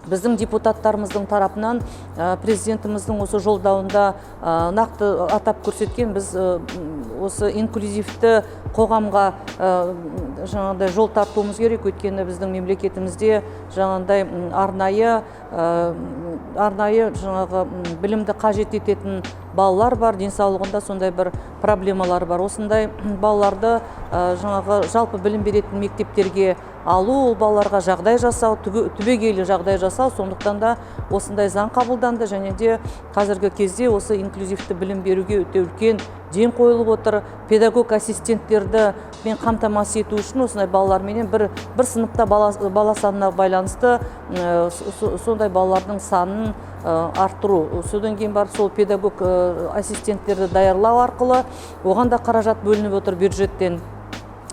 біздің депутаттарымыздың тарапынан президентіміздің осы жолдауында нақты атап көрсеткен, біз осы инклюзивті қоғамға жаңағыдай жол тартуымыз керек. Өйткені біздің мемлекетімізде жаңағыдай арнайы жаңағы білімді қажет ететін балалар бар, денсаулығында сондай бір проблемалар бар. Осындай балаларды жаңағы жалпы білім беретін мектептерге алу, ол балаларға жағдай жасау, түбегейлі жағдай жасау. Сондықтан да осындай заң қабылданды, және де қазіргі кезде осы инклюзивті білім беруге өте үлкен ден қойылып отыр. Педагог ассистенттерді мен қамтамасыз ету үшін осындай балаларменен бір сыныпта бала санына байланысты сондай балалардың санын арттыру. Содан кейін барып сол педагог ассистенттерді даярлау арқылы оған да қаражат бөлініп отыр бюджеттен.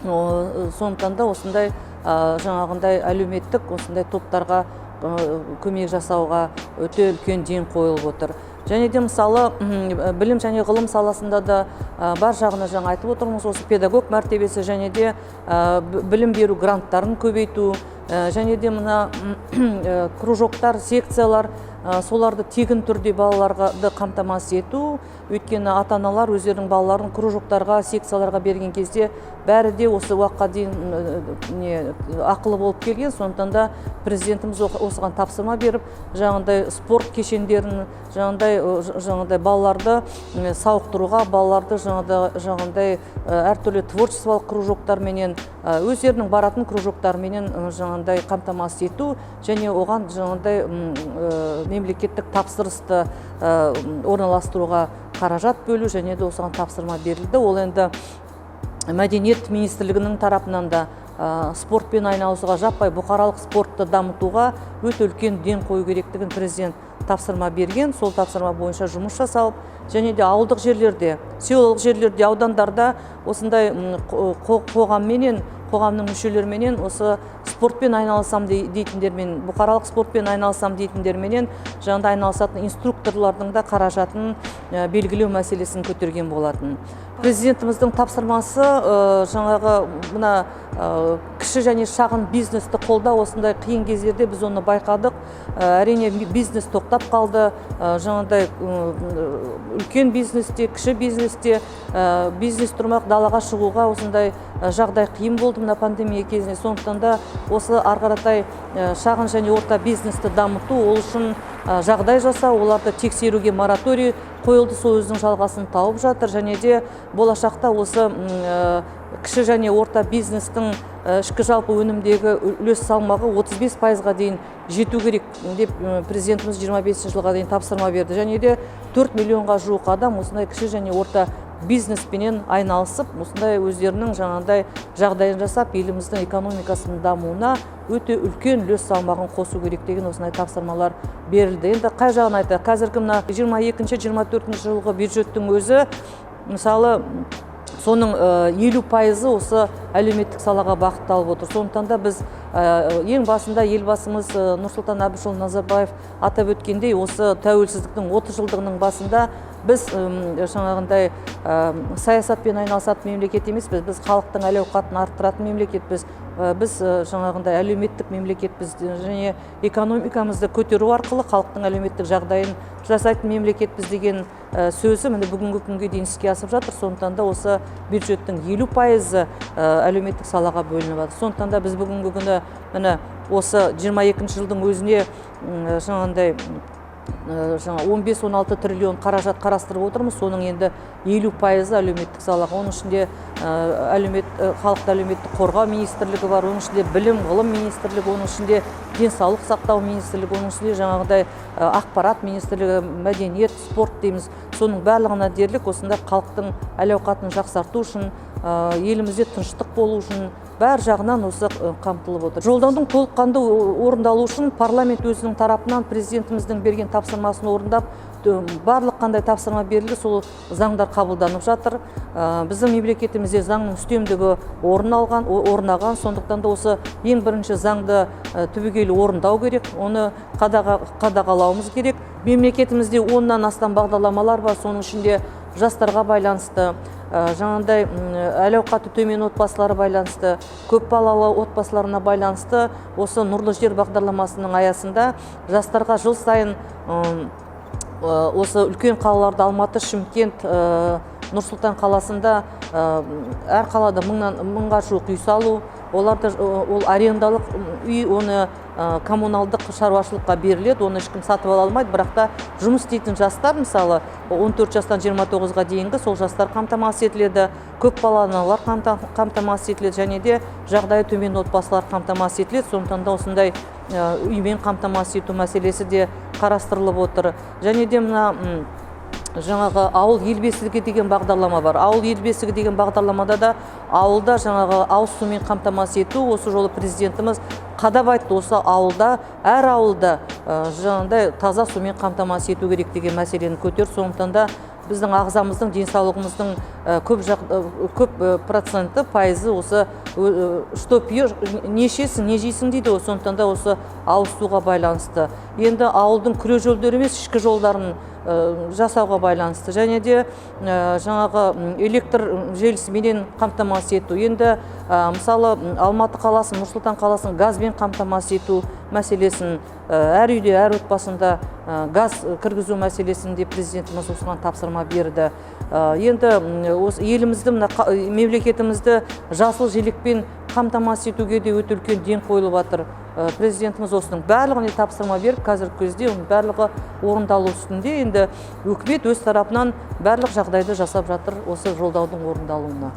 Сондықтан да осындай жаңағындай әлеуметтік осындай топтарға көмек жасауға өте үлкен ден қойылып отыр. Және де мысалы білім және ғылым саласында да бар жағына жаңа айтып отырмыз, осы педагог мәртебесі және де білім беру гранттарын көбейту, және де мына кружоктар, секциялар, соларды тегін түрде балаларға қамтамасыз ету. Өйткені ата-аналар өздерінің балаларын кружоктарға, секцияларға берген кезде бәрі де осы уақытқа дейін ақылы болып келген. Сондықтан да президентіміз осыған тапсырма беріп, жаңағыдай спорт кешендерін, жаңағыдай балаларды сауықтыруға, балаларды жаңағыдай әртүрлі творчестволық кружоктарменен, өздерінің баратын кружоктарменен жаңағыдай қамтамасыз ету, және оған жаңағыдай мемлекеттік тапсырысты орналастыруға қаражат бөлу, және де осыған тапсырма берілді. Ол енді Мәдениет министрлігінің тарапынан да спортпен айналысуға, жаппай бұқаралық спортты дамытуға өте үлкен ден қою керектігін президент тапсырма берген. Сол тапсырма бойынша жұмыс жасалып, және де ауылдық жерлерде, селолық жерлерде, аудандарда осындай қоғамның мүшелеріменен осы спортпен айналысам дейтіндермен, бұқаралық спортпен айналысам дейтіндерменен жаңағыдай айналысатын инструкторлардың да қаражатын белгілеу мәселесін көтерген болатын. Президентіміздің тапсырмасы жаңағы мына кіші және шағын бизнесті қолдау. Осындай қиын кездерде біз оны байқадық. Әрине бизнес тоқтап қалды. Жаңағыдай үлкен бизнесте, кіші бизнесте бизнес тұрмақ, далаға шығуға осындай жағдай қиын болды мына пандемия кезінде. Сондықтан да осы арғаратай шағын және орта бизнесті дамыту, ол үшін жағдай жасау, оларды тексеруге мораторий қойылды, сол өзінің жалғасын тауып жатыр. Және де болашақта осы кіші және орта бизнестің ішкі жалпы өнімдегі үлес салмағы 35%-ға дейін жету керек деп президентіміз 25 жылға дейін тапсырма берді. Және де 4 миллионға жуық адам осындай кіші және орта бизнеспенен айналысып, осындай өздерінің жаңағыдай жағдайын жасап, еліміздің экономикасының дамуына өте үлкен үлес салмағын қосу керек деген осындай тапсырмалар берілді. Енді қай жағын айтты? Қазіргі мына 22-24 жылғы бюджеттің өзі, мысалы, соның 50% осы әлеуметтік салаға бағытталып отыр. Сондықтан да біз ең басында елбасымыз Нұрсұлтан Әбішұлы Назарбаев атап өткендей, осы тәуелсіздіктің 30 жылдығының басында біз жаңағындай саясатпен айналысатын мемлекет емеспіз, біз халықтың әл-ауқатын арттыратын мемлекетпіз, біз жаңағындай әлеуметтік мемлекетпіз, және экономикамызды көтеру арқылы халықтың әлеуметтік жағдайын жасайтын мемлекетпіз деген сөзі міне бүгінгі күнге дейін іске асып жатыр. Сондықтан да осы бюджеттің 50% әлеуметтік салаға бөлініп жатыр. Сондықтан да біз бүгінгі күні міне осы 22 жылдың өзіне жаңағындай 15-16 триллион қаражат қарастырып отырмыз. Соның енді 50% әлеуметтік салаға. Оның ішінде халықты әлеуметтік қорғау министрлігі бар, оның ішінде білім, ғылым министрлігі, оның ішінде денсаулық сақтау министрлігі, оның ішінде жаңағыдай ақпарат министрлігі, мәдениет, спорт дейміз. Соның барлығына дерлік осында халықтың әл-ауқатын жақсарту үшін, елімізде тыныштық болу үшін бәр жағынан осы қамтылып отыр. Жолдаудың толыққанды орындалу үшін парламент өзінің тарапынан президентіміздің берген тапсырмасын орындап, барлық қандай тапсырма берілді, сол заңдар қабылданып жатыр. Біздің мемлекетімізде заңның үстемдігі орнаған, сондықтан да осы ең бірінші заңды түбегейлі орындау керек, оны қадағалауымыз керек. Мемлекетімізде 10-нан астам бағдарламалар бар, соның ішінде жастарға байланысты, жаңағыдай әл-ауқаты төмен отбасылары байланысты, көп балалы отбасыларына байланысты осы нұрлы жер бағдарламасының аясында жастарға жыл сайын осы үлкен қалаларда Алматы, Шымкент, Нұр-Сұлтан қаласында әр қалада мыңға жуық үй салу, оларды ол арендалық үй, оны коммуналдық шаруашылыққа беріледі, оны ешкім сатып ала алмайды, бірақ та жұмыс істейтін жастар, мысалы 14 жастан 29-ға дейінгі сол жастар қамтамасыз етіледі, көп балалы аналар қамтамасыз етіледі, және де жағдайы төмен отбасылар қамтамасыз етіледі. Сондықтан да осындай үймен қамтамасыз ету мәселесі де қарастырылып отыр. Және де мына жаңағы ауыл ел бесігі деген бағдарлама бар. Ауыл ел бесігі деген бағдарламада да ауылда жаңағы ауыз сумен қамтамасыз ету, осы жолы президентіміз қадап айтты, осы ауылда, әр ауылда жаңағыдай таза сумен қамтамасыз ету керек деген мәселені көтер. Сондықтан да біздің ағзамыздың, денсаулығымыздың көп проценті, пайызы осы что пьешь, не ішесің, не жейсің дейді. Сондықтан да осы ауыз суға байланысты. Енді ауылдың күре жолдары емес, ішкі жолдарын жасауға байланысты, және де жаңағы электр желісіменен қамтамасыз ету. Енді мысалы Алматы қаласы, Нұр-Сұлтан қаласын газбен қамтамасыз ету мәселесін, әр үйде, әр отбасында газ кіргізу мәселесінде президентіміз осыған тапсырма берді. Енді елімізді, мемлекетімізді жасыл желекпен қамтамасыз етуге де өте үлкен ден қойылып жатыр. Президентіміз осының барлығына тапсырма беріп, қазіргі кезде оның барлығы орындалу үстінде. Енді үкімет өз тарапынан барлық жағдайды жасап жатыр осы жолдаудың орындалуына.